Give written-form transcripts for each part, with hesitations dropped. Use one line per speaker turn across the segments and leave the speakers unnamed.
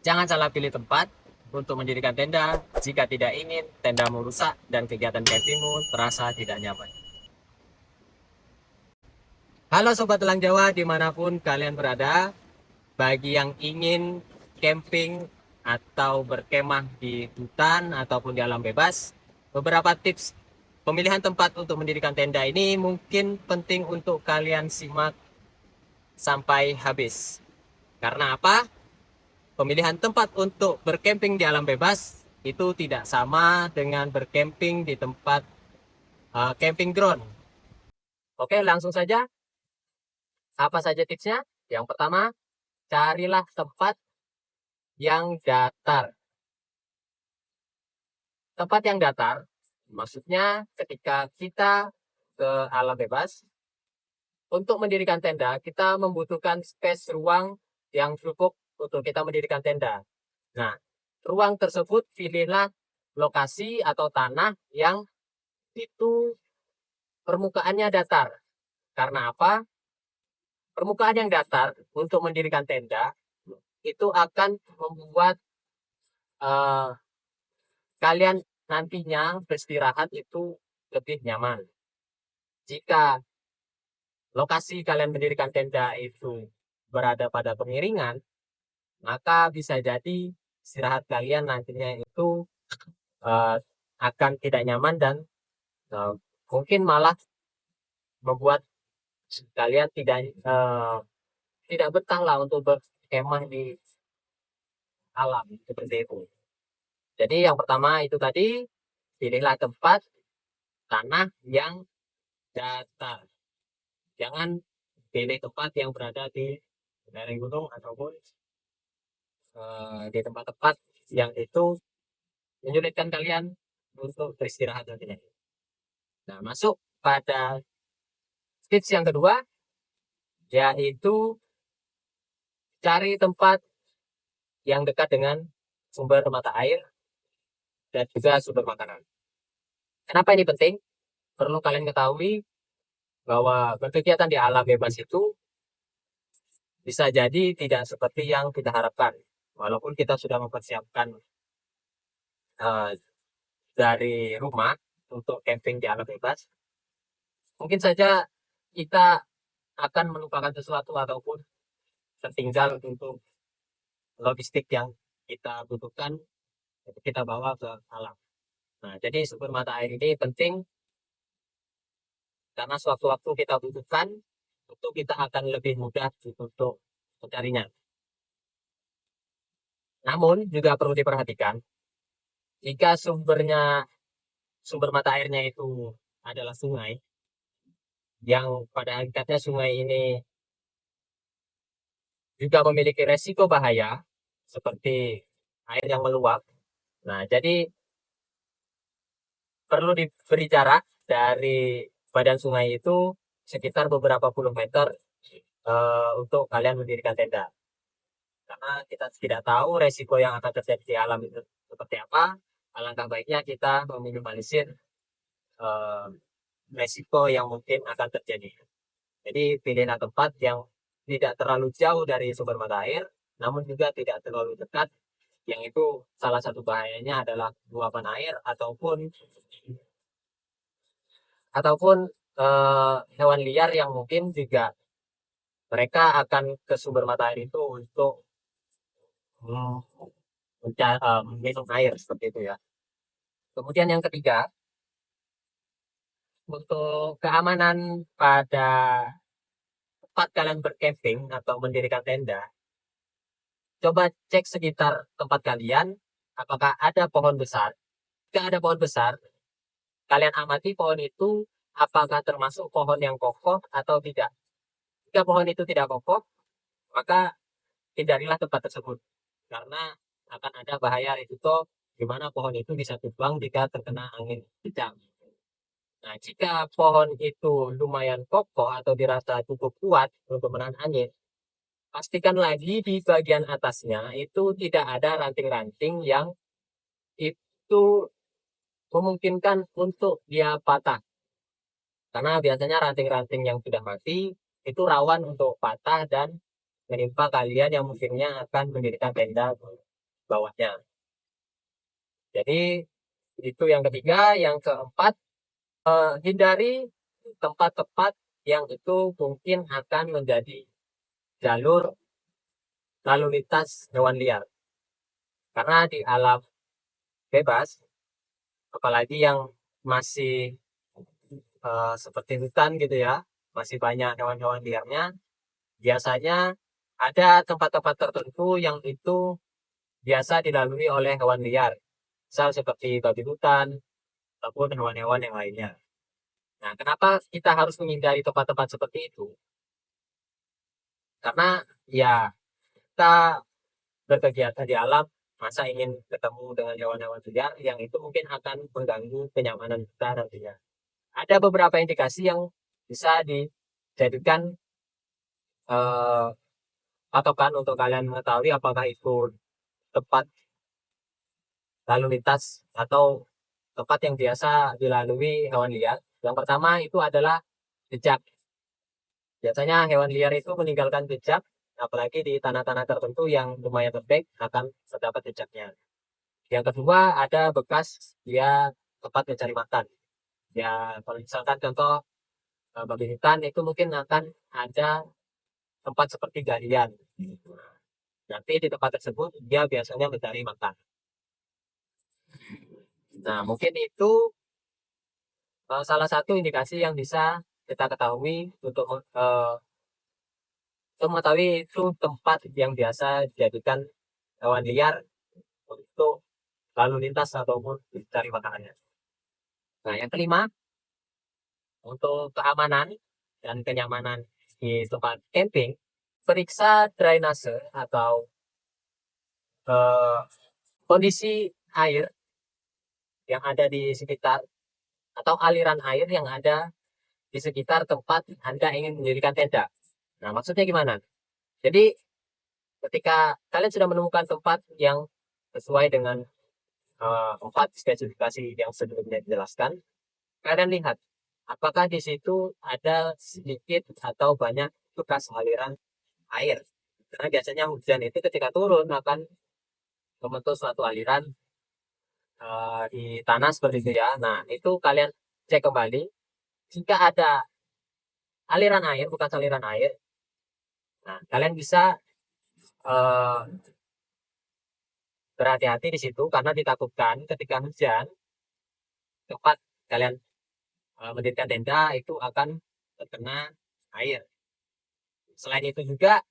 Jangan salah pilih tempat untuk mendirikan tenda jika tidak ingin tendamu rusak dan kegiatan campingmu terasa tidak nyaman. Halo Sobat Telang Jawa dimanapun kalian berada, bagi yang ingin camping atau berkemah di hutan ataupun di alam bebas, beberapa tips pemilihan tempat untuk mendirikan tenda ini mungkin penting untuk kalian simak sampai habis. Karena apa? Pemilihan tempat untuk bercamping di alam bebas itu tidak sama dengan bercamping di tempat camping ground. Oke, langsung saja. Apa saja tipsnya? Yang pertama, carilah tempat yang datar. Tempat yang datar, maksudnya ketika kita ke alam bebas, untuk mendirikan tenda, kita membutuhkan space ruang yang cukup untuk kita mendirikan tenda. Nah, ruang tersebut pilihlah lokasi atau tanah yang itu permukaannya datar. Karena apa? Permukaan yang datar untuk mendirikan tenda itu akan membuat uh, kalian nantinya beristirahat itu lebih nyaman. Jika lokasi kalian mendirikan tenda itu berada pada pemiringan, maka bisa jadi istirahat kalian nantinya itu uh, akan tidak nyaman dan uh, mungkin malah membuat kalian tidak betah lah untuk berkemah di alam seperti itu. Jadi yang pertama itu tadi, pilihlah tempat tanah yang datar. Jangan pilih tempat yang berada di lereng gunung ataupun di tempat-tempat yang itu menyulitkan kalian untuk beristirahat nantinya. Nah, masuk pada tips yang kedua, yaitu cari tempat yang dekat dengan sumber mata air dan juga sumber makanan. Kenapa ini penting? Perlu kalian ketahui bahwa berkegiatan di alam bebas itu bisa jadi tidak seperti yang kita harapkan. Walaupun kita sudah mempersiapkan uh, dari rumah untuk camping di alam bebas, mungkin saja kita akan melupakan sesuatu ataupun tertinggal untuk logistik yang kita butuhkan untuk kita bawa ke alam. Nah, jadi sumber mata air ini penting karena sewaktu-waktu kita butuhkan, itu kita akan lebih mudah untuk mencarinya. Namun juga perlu diperhatikan, jika sumber mata airnya itu adalah sungai, yang pada hakikatnya sungai ini juga memiliki resiko bahaya, seperti air yang meluap. Nah, jadi perlu diberi jarak dari badan sungai itu sekitar beberapa puluh meter untuk kalian mendirikan tenda. Karena kita tidak tahu resiko yang akan terjadi di alam itu seperti apa. Alangkah baiknya kita meminimalisir eh, resiko yang mungkin akan terjadi. Jadi pilihlah tempat yang tidak terlalu jauh dari sumber mata air, namun juga tidak terlalu dekat. Yang itu salah satu bahayanya adalah luapan air ataupun hewan liar yang mungkin juga mereka akan ke sumber mata air itu untuk hmm, minum air seperti itu ya. Kemudian yang ketiga, untuk keamanan pada tempat kalian bercamping atau mendirikan tenda, coba cek sekitar tempat kalian apakah ada pohon besar. Jika ada pohon besar, kalian amati pohon itu apakah termasuk pohon yang kokoh atau tidak. Jika pohon itu tidak kokoh, maka hindarilah tempat tersebut karena akan ada bahaya risiko di mana pohon itu bisa tumbang jika terkena angin kencang. Nah, jika pohon itu lumayan kokoh atau dirasa cukup kuat untuk menahan angin, pastikan lagi di bagian atasnya itu tidak ada ranting-ranting yang itu memungkinkan untuk dia patah. Karena biasanya ranting-ranting yang sudah mati itu rawan untuk patah dan menimpa kalian yang mungkinnya akan mendirikan tenda. bawahnya. Jadi itu yang ketiga. Yang keempat, hindari tempat-tempat yang itu mungkin akan menjadi jalur lalu lintas hewan liar. Karena di alam bebas, apalagi yang masih seperti hutan gitu ya, masih banyak hewan-hewan liarnya, biasanya ada tempat-tempat tertentu yang itu biasa dilalui oleh hewan liar, misal seperti babi hutan ataupun hewan-hewan yang lainnya. Nah, kenapa kita harus menghindari tempat-tempat seperti itu? Karena ya kita berkegiatan di alam, masa ingin ketemu dengan hewan-hewan liar yang itu mungkin akan mengganggu kenyamanan kita nantinya. Ada beberapa indikasi yang bisa dijadikan eh, patokan untuk kalian mengetahui apakah itu tempat lalu lintas atau tempat yang biasa dilalui hewan liar. Yang pertama itu adalah jejak. Biasanya hewan liar itu meninggalkan jejak, apalagi di tanah-tanah tertentu yang lumayan lembek akan terdapat jejaknya. Yang kedua ada bekas dia tempat mencari makan. Ya, kalau misalkan contoh babi hutan itu mungkin akan ada tempat seperti galian. Nanti di tempat tersebut dia biasanya mencari makan. Nah, mungkin itu salah satu indikasi yang bisa kita ketahui untuk mengetahui itu tempat yang biasa dijadikan hewan liar untuk lalu lintas ataupun mencari makanannya. Nah, yang kelima, untuk keamanan dan kenyamanan di tempat camping, periksa drainase atau eh, kondisi air yang ada di sekitar atau aliran air yang ada di sekitar tempat Anda ingin mendirikan tenda. Nah, maksudnya gimana? Jadi, ketika kalian sudah menemukan tempat yang sesuai dengan empat spesifikasi yang sebelumnya dijelaskan, kalian lihat apakah di situ ada sedikit atau banyak bekas aliran air. Karena biasanya hujan itu ketika turun akan membentuk suatu aliran di tanah seperti itu ya. Nah, itu kalian cek kembali. Jika ada aliran air, bukan aliran air, nah kalian bisa uh, berhati-hati di situ karena ditakutkan ketika hujan tempat kalian mendirikan tenda itu akan terkena air. Selain itu juga,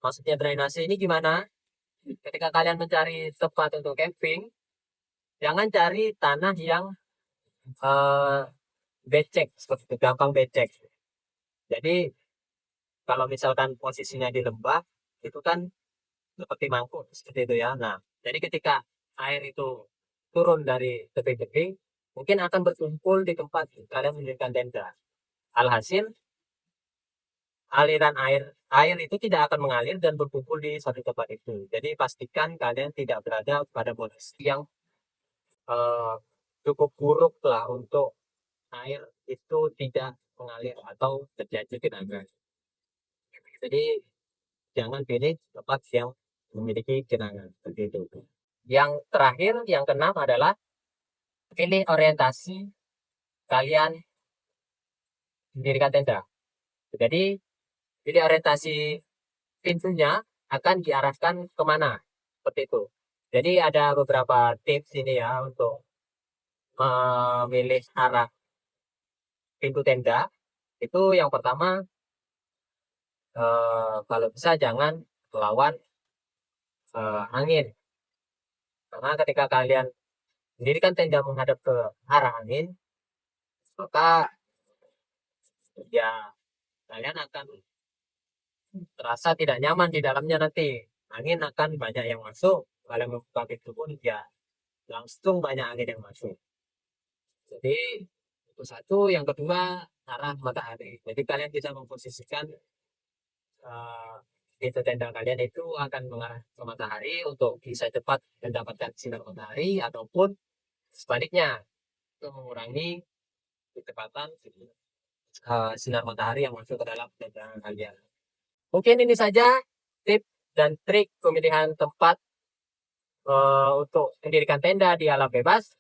maksudnya drainase ini gimana? Ketika kalian mencari tempat untuk camping, jangan cari tanah yang uh, becek, seperti itu, gampang becek. Jadi kalau misalkan posisinya di lembah, itu kan seperti mangkuk, seperti itu ya. Nah, jadi ketika air itu turun dari tebing-tebing, mungkin akan berkumpul di tempat kalian mendirikan tenda. Alhasil, aliran air itu tidak akan mengalir dan berkumpul di satu tempat itu. Jadi pastikan kalian tidak berada pada posisi yang eh, cukup buruk lah untuk air itu tidak mengalir atau terjadi genangan. Jadi jangan pilih tempat yang memiliki genangan seperti itu. Yang terakhir, yang keenam adalah pilih orientasi kalian mendirikan tenda. Jadi pilih orientasi pintunya akan diarahkan kemana, seperti itu. Jadi ada beberapa tips ini ya untuk memilih arah pintu tenda. Itu yang pertama, kalau bisa jangan melawan angin. Karena ketika kalian mendirikan tenda menghadap ke arah angin, maka ya kalian akan terasa tidak nyaman di dalamnya nanti. Angin akan banyak yang masuk. Kalian membuka pintu pun ya langsung banyak angin yang masuk. Jadi itu satu. Yang kedua, arah matahari. Jadi kalian bisa memposisikan uh, pintu tenda kalian itu akan mengarah ke matahari untuk bisa cepat mendapatkan sinar matahari ataupun sebaliknya untuk mengurangi kecepatan sinar matahari yang masuk ke dalam tenda kalian. Mungkin ini saja tip dan trik pemilihan tempat untuk mendirikan tenda di alam bebas.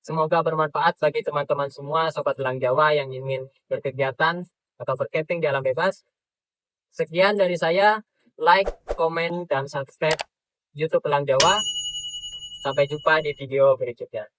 Semoga bermanfaat bagi teman-teman semua Sobat Elang Jawa yang ingin berkegiatan atau bercamping di alam bebas. Sekian dari saya. Like, komen, dan subscribe YouTube Elang Jawa. Sampai jumpa di video berikutnya.